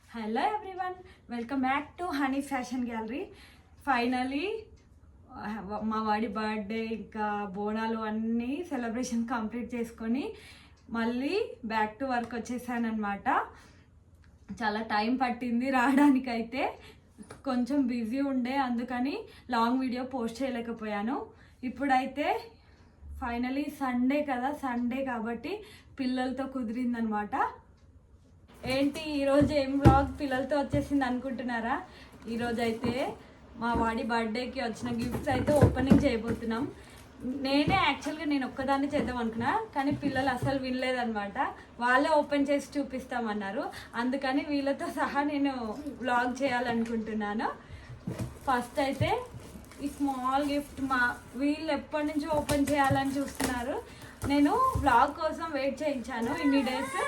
Hello everyone, welcome back to honey fashion gallery. Finally మా వాడి birthday ఇంకా బోనాలు అన్నీ సెలబ్రేషన్ కంప్లీట్ చేసుకొని మళ్ళీ బ్యాక్ టు వర్క్ వచ్చేసానమాట. చాలా టైం పట్టింది రావడానికైతే, కొంచెం బిజీ ఉండే, అందుకని లాంగ్ వీడియో పోస్ట్ చేయలేకపోయాను. ఇప్పుడైతే ఫైనలీ సండే కదా, సండే కాబట్టి పిల్లలతో కుదిరిందనమాట. ఏంటి ఈరోజు ఏం వ్లాగ్ పిల్లలతో వచ్చేసింది అనుకుంటున్నారా? ఈరోజు అయితే మా వాడి బర్త్డేకి వచ్చిన గిఫ్ట్స్ అయితే ఓపెనింగ్ చేయబోతున్నాం. నేను ఒక్కదాన్ని చేద్దాం అనుకున్నా, కానీ పిల్లలు అసలు వినలేదనమాట. వాళ్ళే ఓపెన్ చేసి చూపిస్తామన్నారు, అందుకని వీళ్ళతో సహా నేను వ్లాగ్ చేయాలనుకుంటున్నాను. ఫస్ట్ అయితే ఈ స్మాల్ గిఫ్ట్ వీళ్ళు ఎప్పటి నుంచో ఓపెన్ చేయాలని చూస్తున్నారు. నేను వ్లాగ్ కోసం వెయిట్ చేయించాను ఇన్ని డేస్.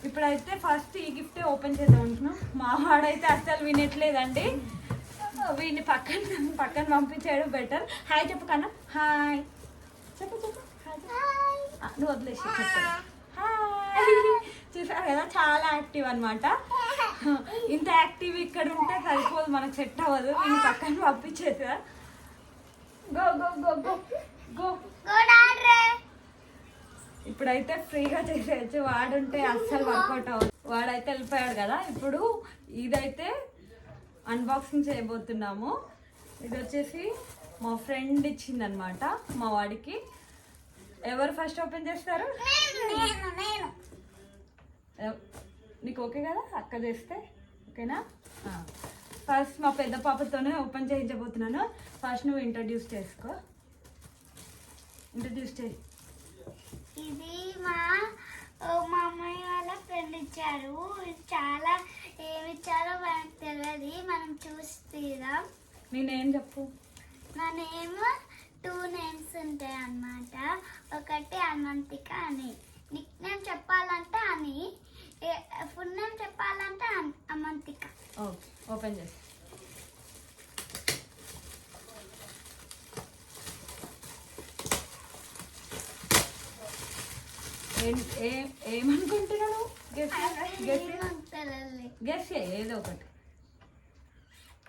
ఇప్పుడైతే ఫస్ట్ ఈ గిఫ్టే ఓపెన్ చేద్దాం అనుకున్నాం. మా వాడైతే అస్సలు వినట్లేదండి. వీడిని పక్కన పంపించేయడం బెటర్. హాయ్ చెప్పు కన్నా, హాయ్ చెప్పు నువ్వు వదిలేసి చెప్పు హాయ్. చూసారు కదా, చాలా యాక్టివ్ అనమాట. ఇంత యాక్టివ్ ఇక్కడ ఉంటే సరిపోదు, మనకు సెట్ అవ్వదు. వీడిని పక్కన పంపించేసా. Go go go go go. ఇప్పుడైతే ఫ్రీగా చేసేయచ్చు. వాడుంటే అస్సలు వర్కౌట్ అవ్వదు. వాడైతే వెళ్ళిపోయాడు కదా. ఇప్పుడు ఇదైతే అన్బాక్సింగ్ చేయబోతున్నాము. ఇది వచ్చేసి మా ఫ్రెండ్ ఇచ్చిందనమాట మా వాడికి. ఎవరు ఫస్ట్ ఓపెన్ చేస్తారు? నీకు ఓకే కదా అక్క చేస్తే? ఓకేనా? ఫస్ట్ మా పెద్ద పాపతోనే ఓపెన్ చేయించబోతున్నాను. ఫస్ట్ నువ్వు ఇంట్రడ్యూస్ చేసుకో. ఇంట్రడ్యూస్ చేయి. ఇది మా అమ్మాయి వాళ్ళ ఫ్రెండ్ ఇచ్చారు. చాలా ఏమి ఇచ్చారో మనకు తెలియదు, మనం చూసి తీరాం. నేనేం చెప్పు? నా నేమ్ 2 నేమ్స్ ఉంటాయి అన్నమాట. ఒకటి అనంతిక అని, నిక్ నేమ్ చెప్పాలంటే అని, ఫుల్ నేమ్ చెప్పాలంటే అమంతిక. ఓకే, ఓపెన్ చేసి ఏమనుకుంటున్నాను? గెస్ ఏదో ఒకటి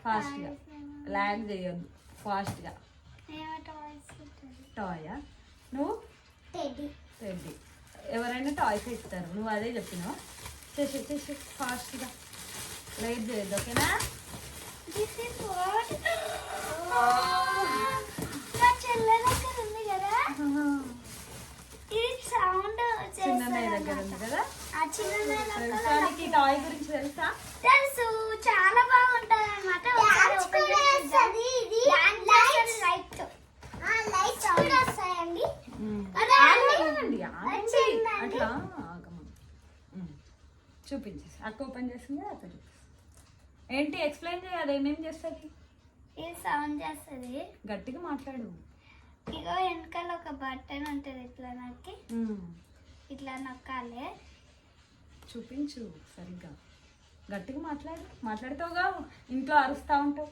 ఫాస్ట్గా, లాగ్ చేయొద్దు, ఫాస్ట్గా. టాయా? నువ్వు టెడ్డీ. ఎవరైనా టాయ్స్ ఇస్తారు, నువ్వు అదే చెప్పినావా? చేసి ఫాస్ట్గా, లైట్ చేయొద్దు. ఓకేనా? చిన్నయ్య దగ్గర ఉంది కదా. ఈ టాయ్ గురించి తెలుసా? తెలుసు, చాలా బాగుంటది అన్నమాట. అట్లా చూపించేసి అక్క ఓపెన్ చేసింది అక్క చూపిస్తుంది. ఏంటి ఎక్స్ప్లెయిన్ చేయాలి, ఏమేం చేస్తుంది? ఇది సౌండ్ చేస్తుంది. గట్టిగా మాట్లాడు. ఇగో వెనకాల ఒక బటన్ ఉంటుంది, ఇట్లా నొక్కి ఇట్లా నొక్కాలి. చూపించు సరిగ్గా, గట్టిగా మాట్లాడుతావుగా, ఇంట్లో అరుస్తూ ఉంటావు.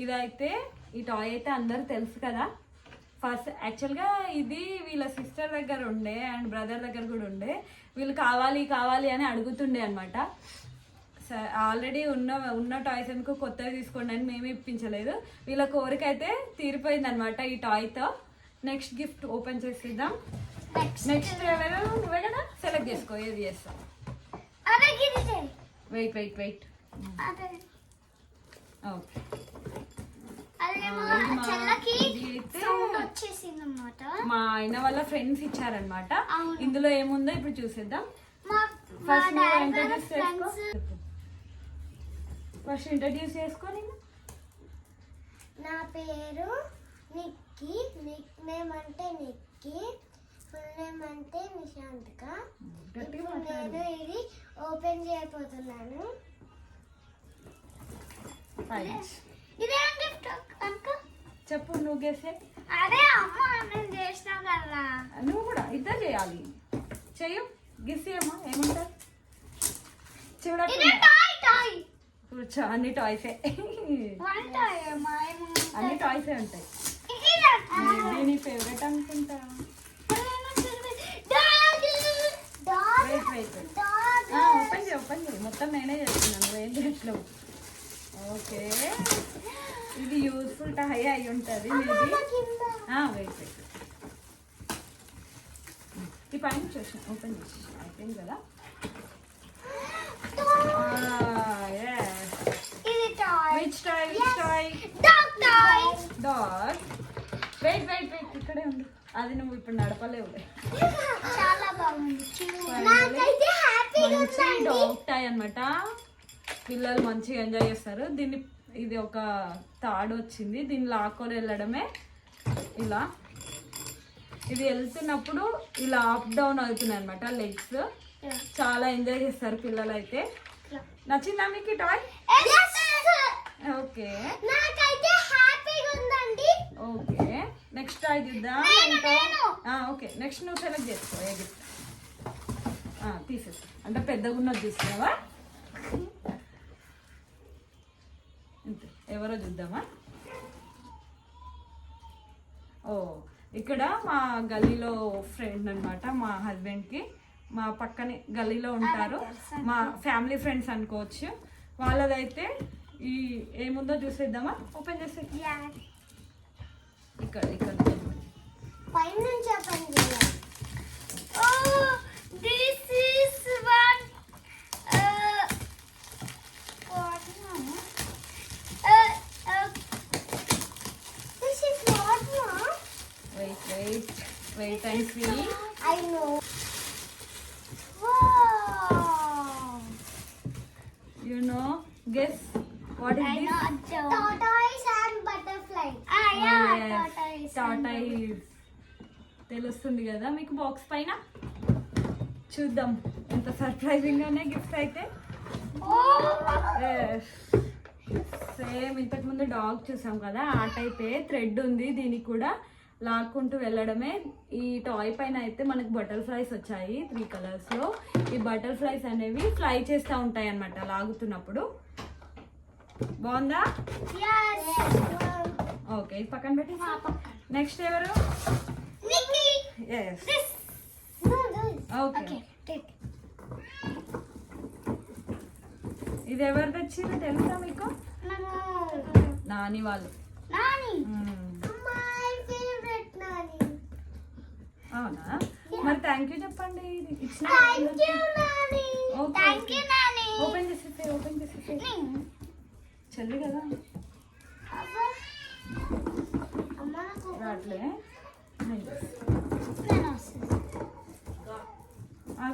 ఇదైతే ఈ టాయ్ అయితే అందరు తెలుసు కదా. ఫస్ట్ యాక్చువల్గా ఇది వీళ్ళ సిస్టర్ దగ్గర ఉండే అండ్ బ్రదర్ దగ్గర కూడా ఉండే. వీళ్ళు కావాలి అని అడుగుతుండే అనమాట. ఆల్రెడీ ఉన్న టాయ్స్ ఎందుకు కొత్తగా తీసుకోండి అని మేమే ఇప్పించలేదు. వీళ్ళ కోరిక అయితే తీరిపోయింది అనమాట ఈ టాయ్తో. నెక్స్ట్ గిఫ్ట్ ఓపెన్ చేసేద్దాం. నెక్స్ట్ ఎవరు? నువ్వే కదా, సెలెక్ట్ చేసుకో ఏది చేస్తాం. Wait okay. మా ఆయన వాళ్ళ ఫ్రెండ్స్ ఇచ్చారనమాట. ఇందులో ఏముందో ఇప్పుడు చూసేద్దాం. ఫస్ట్ ఇంట్రడ్యూస్ చేసుకో. నా పేరు నిక్కీ, నిక్ నేమ్ అంటే నిక్కీ, ఫుల్ నేమ్ అంటే నిశాంతిక. నేను ఇది ఓపెన్ చేయబోతున్నాను. ఇదేం గిఫ్ట్ అక్క? చెప్పు, నువ్వు గెస్. అదే అమ్మ నేను చేసినా కదా, నువ్వు కూడా ఇద్దరు చేయాలి. చెయ్యు, గెస్ చేయమ్మా. ఏముంటారు చూడండి. కూర్చో, అన్ని టాయ్సే. అన్ని టాయ్సే ఉంటాయి. నీ ఫేవరెట్ అనుకుంటా. వెయిట్ మొత్తం నేనే చేస్తున్నాను, నువ్వేం చేయట్లేవు. ఓకే, ఇది యూస్ఫుల్ టై అయి ఉంటుంది మేబీ. వెయిట్ వెయిట్, ఈ పైన చూసిన ఓపెన్ చేసి అయిపోయింది కదా. Which toy, which toy? Dog. Wait wait wait, ఇక్కడే ఉంది. అది నువ్వు ఇప్పుడు నడపలేవులే. చాలా బాగుంది. మంచి డాగ్ టాయ్ అన్నమాట. పిల్లలు మంచిగా ఎంజాయ్ చేస్తారు దీన్ని. ఇది ఒక తాడు వచ్చింది, దీన్ని లాక్కొని వెళ్ళడమే ఇలా. ఇది వెళ్తున్నప్పుడు ఇలా అప్ డౌన్ అవుతున్నాయి అనమాట లెగ్స్. చాలా ఎంజాయ్ చేస్తారు పిల్లలు అయితే. నచ్చిందా మీకు toy? Okay okay, next toy చూద్దాం. ఓకే, నెక్స్ట్ నువ్వు సెలెక్ట్ చేసుకో ఏ గిఫ్ట్. తీసేస్తా అంటే పెద్దగా ఉన్నది తీసుకున్నావా? అంతే, ఎవరో చూద్దామా. ఓ, ఇక్కడ మా గల్లీలో ఫ్రెండ్ అనమాట, మా హస్బెండ్కి. మా పక్కనే గల్లీలో ఉంటారు, మా ఫ్యామిలీ ఫ్రెండ్స్ అనుకోవచ్చు. వాళ్ళదైతే ఈ ఏముందో చూసేద్దామా? ఓపెన్ చేసే. ఇక్కడ ఇక్కడ పైన నుంచి ఓపెన్ చేయాలి. Oh, this is one. What now? This is what now? Wait and see. I know. Wow. You know, guess what is I this? know. Tortoise and butterfly. Yeah, tortoise. Tortoise. తెలుస్తుంది కదా మీకు box పైన. చూద్దాం ఎంత surprising గానే gift అయితే. Same ఇంతకు ముందు డాగ్ చూసాం కదా, ఆ టైపే థ్రెడ్ ఉంది దీనికి కూడా. లాక్కుంటూ వెళ్ళడమే. ఈ టాయ్ పైన అయితే మనకు బటర్ఫ్లైస్ వచ్చాయి 3 కలర్స్ లో. ఈ బటర్ఫ్లైస్ అనేవి ఫ్లై చేస్తూ ఉంటాయి అన్నమాట లాగుతున్నప్పుడు. బాగుందా? ఓకే, ఇది పక్కన పెట్టి. నెక్స్ట్ ఎవరు? ఓకే, ఇది ఎవరు తెచ్చిర్రు తెలుసా మీకు? నాని వాళ్ళు. అవునా? మరి థ్యాంక్ యూ చెప్పండి. ఓపెన్ చేసేసే, ఓపెన్ చేసేసే. చెల్లి కదా రాట్లే.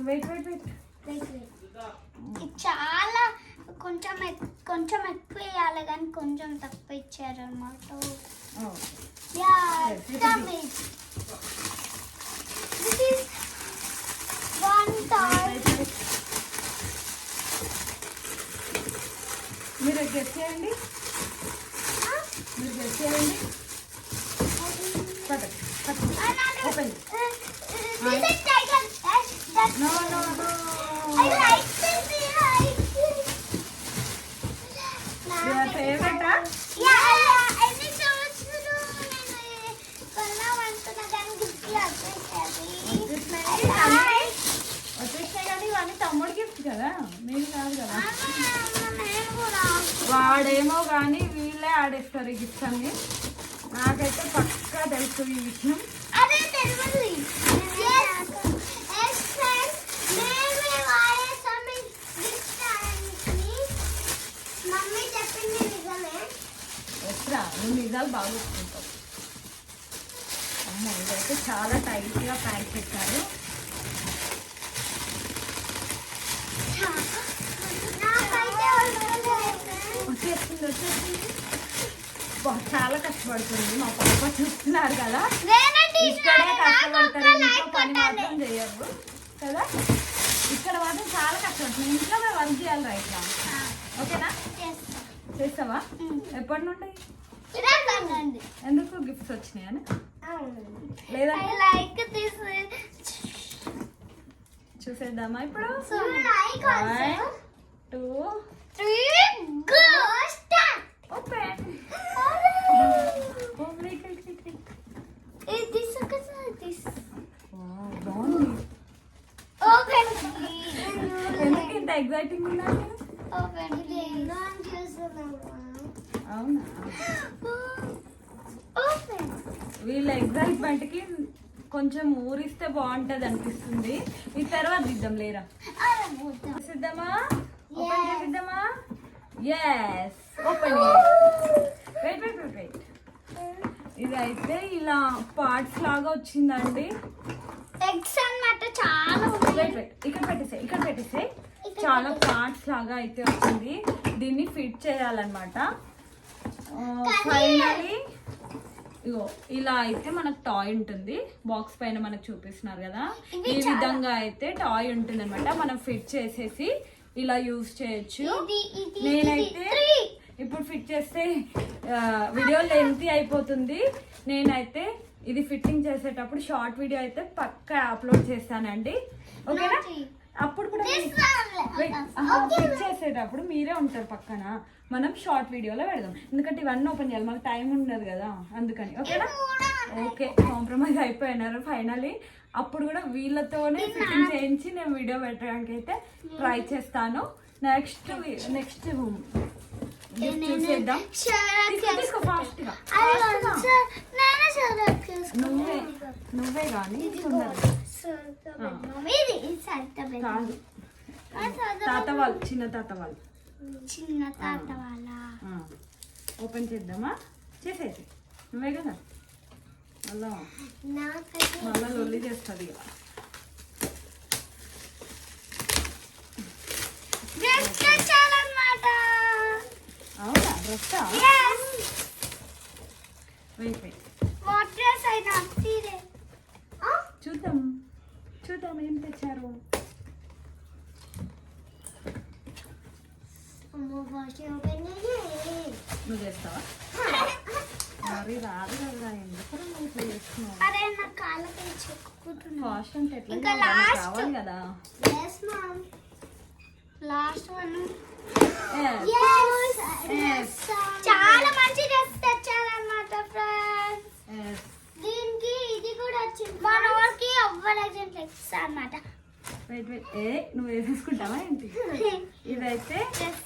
వెయిట్ వెయిట్ వెయిట్, చాలా కొంచెం ఎక్కువ వేయాలి కానీ కొంచెం తక్కువ ఇచ్చారు అనమాట. మీరు గెస్ చేయండి, మీరు గెస్ చేయండి. Open. No, no, no. I like this. Your favorite, huh? Yeah. Any సంవత్సరం నేను కొన్నామంటున్నా కానీ గిఫ్ట్ వచ్చేసినాయి కానీ ఇవన్నీ తమ్ముడు గిఫ్ట్ కదా, మీరు కాదు కదా. వాడేమో కానీ వీళ్ళే ఆడేస్తారు ఈ గిఫ్ట్స్ అన్ని. నాకైతే పక్కా తెలుసు ఈ విషయం. అదే తెలియదు. నువ్వు నిజాలు బాగా ఒప్పుకుంటావు. అమ్మో, ఇదైతే చాలా టైట్గా ప్యాక్ చేశారు. వచ్చేస్తుంది. చాలా కష్టపడుతుంది మా పాప, చూస్తున్నారు కదా. ఇక్కడే కష్టపడతారు, ఇంట్లో పని మాత్రం చేయరు కదా. ఇక్కడ మాత్రం చాలా కష్టపడుతుంది. ఇంట్లో మేము వర్క్ చేయాలి రైట్. ఓకేనా? చేస్తావా? ఎప్పటి నుండి? ఎందుకు గిఫ్ట్స్ వచ్చినాయని లేదా? చూసేద్దామా ఇప్పుడు? 1 2 3 ఓపెన్. బాగుంది. ఎందుకు ఇంత ఎగ్జైటింగ్ ఉందా అవునా? వీళ్ళ ఎగ్జైట్మెంట్ కి కొంచెం ఊరిస్తే బాగుంటది అనిపిస్తుంది. ఈ తర్వాత ఇద్దాం లేరా, సిద్ధమా? ఓపెన్ చేద్దామా? Yes open. Wait wait wait wait. ఇదైతే ఇలా పార్ట్స్ లాగా వచ్చిందండి. ఎగ్స్ అన్నమాట చాలా వెయిట్ వెయిట్, ఇక్కడ పెట్టేసాయి. చాలా పార్ట్స్ లాగా అయితే వచ్చింది. దీన్ని ఫిట్ చేయాలన్నమాట. ఫైనలీ ఇగో ఇలా అయితే మనకు టాయ్ ఉంటుంది. బాక్స్ పైన మనకు చూపిస్తున్నారు కదా, ఈ విధంగా అయితే టాయ్ ఉంటుంది అనమాట. మనం ఫిట్ చేసేసి ఇలా యూజ్ చేయొచ్చు. నేనైతే ఇప్పుడు ఫిట్ చేస్తే వీడియో లెంతీ అయిపోతుంది. నేనైతే ఇది ఫిట్టింగ్ చేసేటప్పుడు షార్ట్ వీడియో అయితే పక్కా అప్లోడ్ చేస్తానండి, ఓకేనా? అప్పుడు కూడా ఫిట్ చేసేటప్పుడు మీరే ఉంటారు పక్కన, మనం షార్ట్ వీడియోలో పెడదాం. ఎందుకంటే ఇవన్నీ ఓపెన్ చేయాలి, మాకు టైం ఉండదు కదా, అందుకని. ఓకేనా? ఓకే, కాంప్రమైజ్ అయిపోయినారు ఫైనలీ. అప్పుడు కూడా వీళ్ళతోనే ఫిట్టింగ్ చేయించి నేను వీడియో పెట్టడానికి అయితే ట్రై చేస్తాను. నెక్స్ట్ చూసేద్దాం. తీసుకో ఫాస్ట్ గా. నువ్వే కానీ తాత వాళ్ళు, చిన్న తాత వాళ్ళు ఓపెన్ చేద్దామా? చేసేసి నువ్వే కదా, మళ్ళా లొల్లి చేస్తుంది ఇక. అవునా? డ్రెస్సా? చూద్దాం ఏం తెచ్చారు. నువ్వు చేస్తావా? మరి రాదు కదా, ఎందుకు నువ్వు చేస్తున్నావు? ఫాస్ట్ అంటే ఎట్లా కావాలి కదా. లాస్ట్ వన్ చాలా మంచి డ్రెస్ తెచ్చారన్నమాట ఫ్రెండ్స్. దీనికి ఇది కూడా వచ్చింది, మన వాళ్ళకి ఎవ్వరు ఎగ్జాంపుల్ అన్నమాట. నువ్వు వేసేసుకుంటావా ఏంటి? ఇదైతే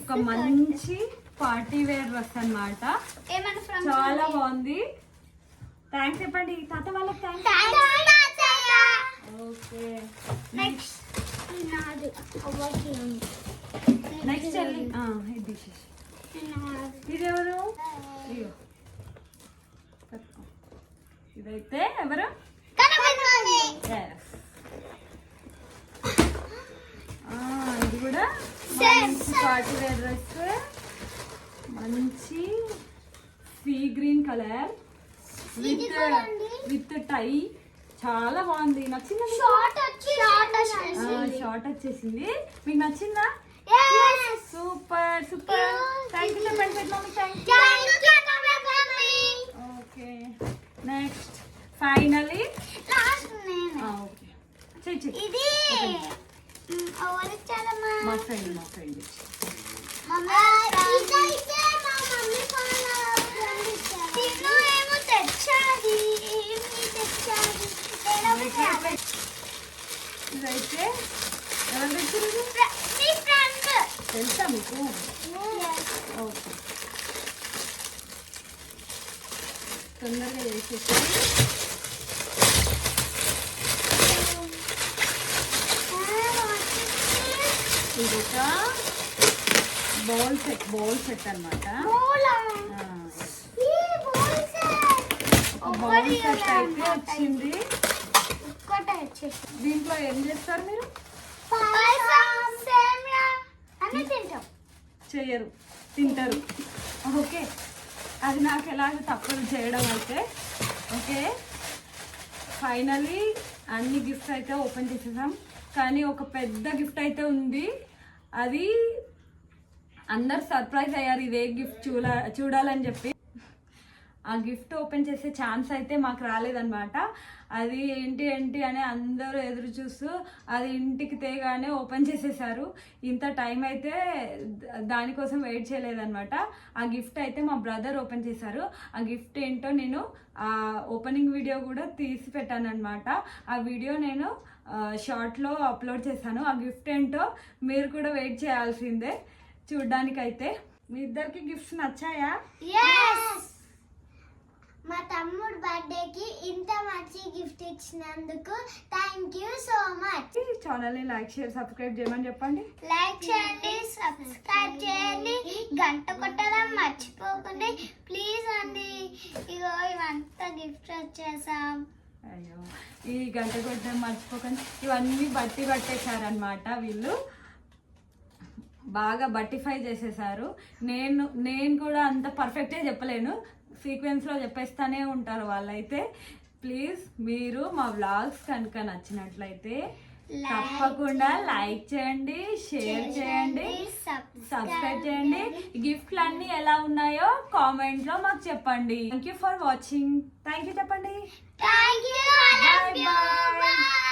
ఒక మంచి పార్టీ వేర్ డ్రెస్ అన్నమాట. చాలా బాగుంది. థ్యాంక్స్ చెప్పండి తాత వాళ్ళకి. ఓకే, నెక్స్ట్ చెల్లి ఇది ఇదెవరు? ఇదైతే ఎవరు? ఇది కూడా మంచి పార్టీ వేర్ డ్రెస్, మంచి సీ గ్రీన్ కలర్ విత్ టై. చాలా బాగుంది, నచ్చిందా? షార్ట్ వచ్చేసింది. మీకు నచ్చిందా? Super super. థ్యాంక్ యూ చెప్పండి మమ్మీ. ఓకే, నెక్స్ట్ ఫైనలీ ఇది మా ఫ్రెండ్ ఇదైతే ఎవరు తెచ్చారు? తెలుసా మీకు? ఓకే, తొందరగా చేసేసి ఇదొక బౌల్ సెట్ అన్నమాట. బౌల్ సెట్ అయితే వచ్చింది. దీంట్లో ఏం చేస్తారు మీరు? చెయ్యరు, తింటారు. ఓకే, అది నాకు ఎలాగ తప్పదు చేయడం అయితే. ఓకే, ఫైనలీ అన్ని గిఫ్ట్స్ అయితే ఓపెన్ చేసేసాం. కానీ ఒక పెద్ద గిఫ్ట్ అయితే ఉంది, అది అందరు సర్ప్రైజ్ అయ్యారు ఇదే గిఫ్ట్ చూడాలని చెప్పి. ఆ గిఫ్ట్ ఓపెన్ చేసే ఛాన్స్ అయితే మాకు రాలేదన్నమాట. అది ఏంటి అని అందరూ ఎదురు చూస్తూ అది ఇంటికి తేగానే ఓపెన్ చేసేసారు. ఇంత టైం అయితే దానికోసం వెయిట్ చేయలేదన్నమాట. ఆ గిఫ్ట్ అయితే మా బ్రదర్ ఓపెన్ చేశారు. ఆ గిఫ్ట్ ఏంటో నేను ఆ ఓపెనింగ్ వీడియో కూడా తీసి పెట్టాను అనమాట. ఆ వీడియో నేను షార్ట్లో అప్లోడ్ చేశాను. ఆ గిఫ్ట్ ఏంటో మీరు కూడా వెయిట్ చేయాల్సిందే చూడ్డానికైతే. మీ ఇద్దరికి గిఫ్ట్స్ నచ్చాయా? మా తమ్ముడు బర్త్డేకి ఇంత మంచి గిఫ్ట్ ఇచ్చినందుకు థ్యాంక్ యూ సో మచ్. ఛానల్ని లైక్ షేర్ సబ్స్క్రైబ్ చేయమని చెప్పండి. లైక్ చేయండి, సబ్స్క్రైబ్ చేయండి, గంట కొట్టడం మర్చిపోకండి ప్లీజ్ అండి. ఇగో ఇవంతా గిఫ్ట్ వచ్చేసాం. అయ్యో ఈ గంట కొట్టడం మర్చిపోకండి. ఇవన్నీ బట్టి పట్టేశారనమాట వీళ్ళు, బాగా బట్టిఫై చేసేసారు. నేను కూడా అంత పర్ఫెక్టే చెప్పలేను, సీక్వెన్స్లో చెప్పేస్తూనే ఉంటారు వాళ్ళైతే. ప్లీజ్ మీరు మా వ్లాగ్స్ కనుక నచ్చినట్లయితే తప్పకుండా లైక్ చేయండి, షేర్ చేయండి, సబ్స్క్రైబ్ చేయండి. గిఫ్ట్లు అన్నీ ఎలా ఉన్నాయో కామెంట్లో మాకు చెప్పండి. Thank you for watching. Thank you చెప్పండి. Thank you. Bye bye.